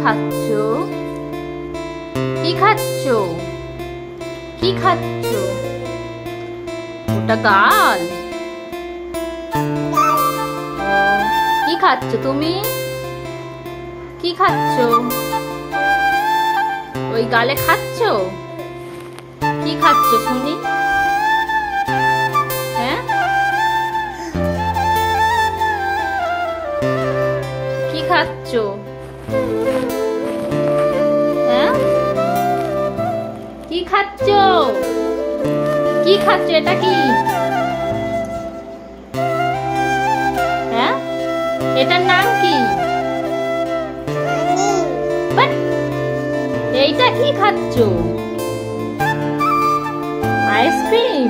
খাচ্ছো? কি খাচ্ছো? কি খাচ্ছো? ওটা গাল। কি খাচ্ছো তুমি? কি খাচ্ছো? ওই গালে খাচ্ছো? কি খাচ্ছো শুনি? হ্যাঁ, কি খাচ্ছো? হ্যাঁ, কি খাচ্ছো? কি খাচ্ছো? এটা কি? হ্যাঁ, এটার নাম কি? এইটা কি খাচ্ছো? আইসক্রিম?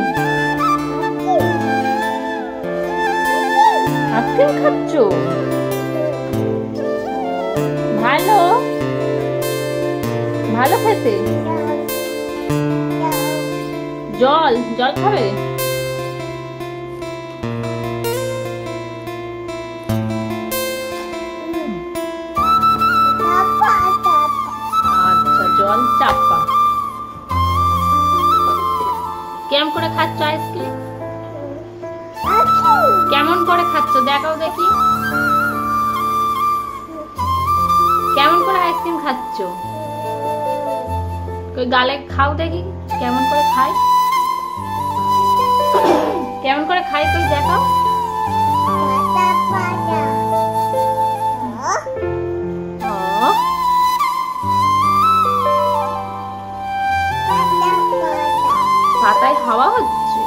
আইসক্রিম খাচ্ছো? ভালো ভালো খেতে। জল জল খাবে? আচ্ছা, জল চাপা। কেমন করে খাচ্ছ আইসক্রিম? কেমন করে খাচ্ছ দেখাও দেখি। কেমন করে আইসক্রিম খাচ্ছ? কই গালে খাও দেখি কেমন করে খাই। কেমন করে খাই কই দেখাও। পাতায় হাওয়া হচ্ছে।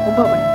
ও বাবা।